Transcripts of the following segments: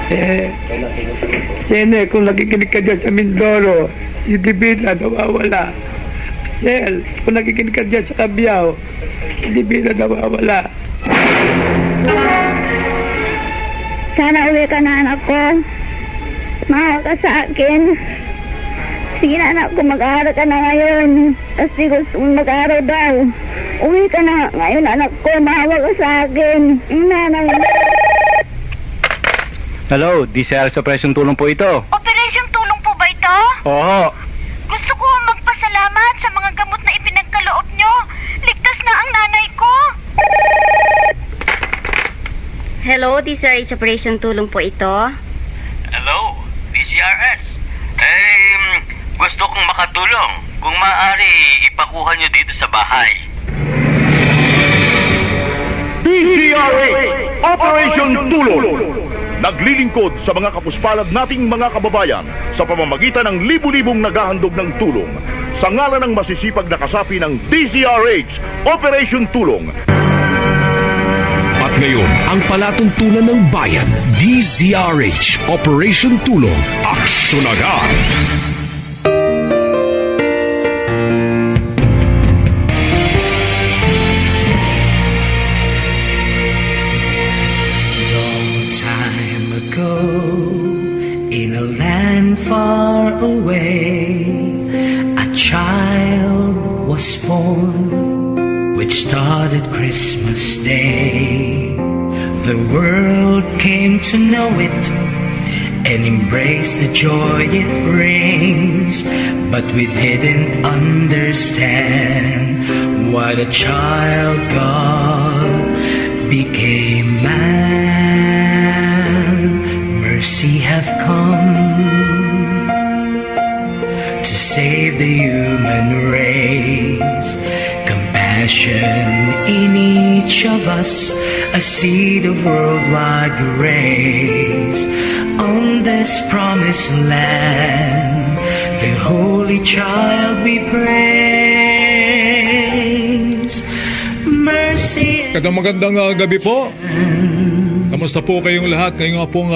Eh, Sene, kung nakikinig ka dyan sa Mindoro, si Divina nawawala. Sel, kung nakikinig ka dyan sa Cabiao, si Divina nawawala. Sana uwi ka na, anak ko. Mahal ka sa akin. Sige na, anak ko, mag-aaral ka na ngayon. Kasi gusto mong mag-aaral daw. Uwi ka na ngayon, anak ko. Mahal ka sa akin. Nanay. Hello, DCR sa Operation Tulong po ito. Operation Tulong po ba ito? Oo. Gusto ko magpasalamat sa mga gamot na ipinagkaloob nyo. Ligtas na ang nanay ko. Hello, DCRH Operation Tulong po ito. Hello, DCRS. Gusto kong makatulong. Kung maaari, ipakuha nyo dito sa bahay. DCRH Operation Tulong. Naglilingkod sa mga kapuspalad nating mga kababayan sa pamamagitan ng libu-libong naghahandog ng tulong. Sa ngalan ng masisipag na kasapi ng DCRH Operation Tulong. At ngayon, ang palatuntunan ng bayan, DZRH Operation Tulong, Aksyon Agad! In a land far away, a child was born, which started Christmas Day. The world came to know it and embrace the joy it brings, but we didn't understand why the child God became man. Mercy have come to save the human race, compassion in each of us, a seed of worldwide grace. On this promised land, the Holy Child we praise. Mercy. Magandang gabi po. Kamusta po kayong lahat? Ngayong nga pong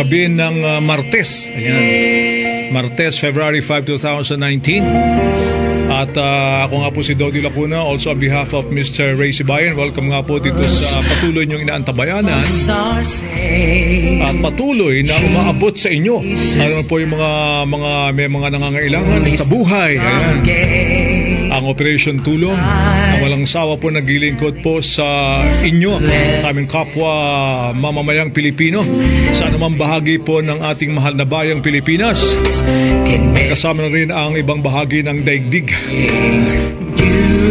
gabi ng Martes. Ayan. Martes, February 5, 2019. At ako nga po si Dodi Lacuna, also on behalf of Mr. Ray Sibayan. Welcome nga po dito sa patuloy niyong inaantabayanan at patuloy na umaabot sa inyo. Ano po yung may mga nangangailangan sa buhay. Ayan. Ang Operation Tulong na walang sawa po naglilingkod po sa inyo, sa aming kapwa mamamayang Pilipino, sa anumang bahagi po ng ating mahal na bayang Pilipinas. Kasama na rin ang ibang bahagi ng daigdig.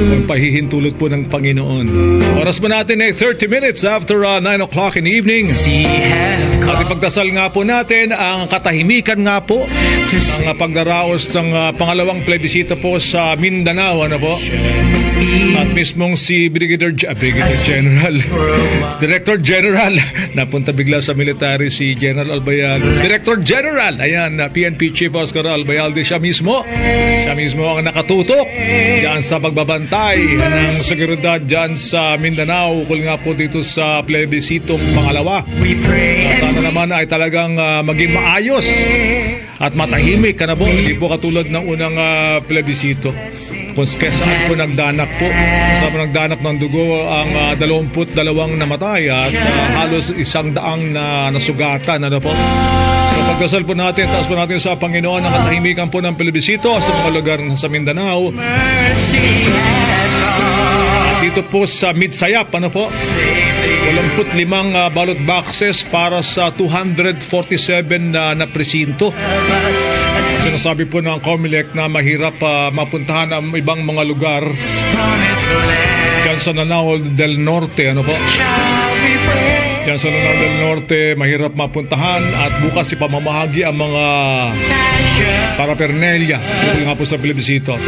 Ang pahihintulot po ng Panginoon. Oras mo natin ay 30 minutes after 9 o'clock in the evening. At ipagdasal nga po natin ang katahimikan nga po ng pagdaraos ng pangalawang plebisito po sa Mindanao. Ano po? At mismong si Brigadier General, Director General, napunta bigla sa military si General Albayalde. Director General, ayan, PNP Chief Oscar Albayalde, siya mismo ang nakatutok diyan sa pagbabantay ng seguridad diyan sa Mindanao, ukol nga po dito sa plebisitong pangalawa. Sana naman ay talagang maging maayos at matahimik na po, hindi po katulad ng unang plebisito kung saan po nagdanak po. Saan po nagdanak ng dugo ang 22 namatay at halos 100 na nasugatan. Ano po? So pagdasal po natin, taas po natin sa Panginoon ang katahimikan po ng plebisito sa mga lugar sa Mindanao. At dito po sa Midsayap, ano po? 85 ballot boxes para sa 247 na presinto. Sinasabi po ng COMELEC na mahirap mapuntahan ang ibang mga lugar diyan sa Lanao del Norte. Ano po? Diyan sa Lanao del Norte, mahirap mapuntahan at bukas ipamamahagi ang mga paraphernalia. Ito nga po sa plebisito.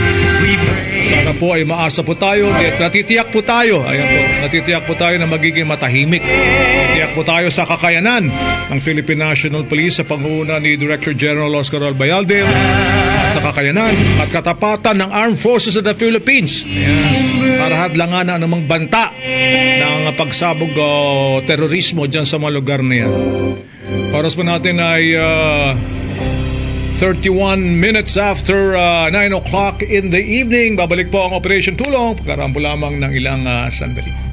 Sana po ay maasa po tayo at natitiyak po tayo. Ayan po, natitiyak po tayo na magiging matahimik. Natitiyak po tayo sa kakayanan ng Philippine National Police sa pangunguna ni Director General Oscar Albayalde at sa kakayanan at katapatan ng Armed Forces of the Philippines. Ayan, para hadlangan ang anumang banta ng pagsabog o terorismo dyan sa mga lugar na yan. Oras po natin ay 31 minutes after 9 o'clock in the evening. Babalik po ang Operation Tulong. Pagkarampo lamang ng ilang sandali.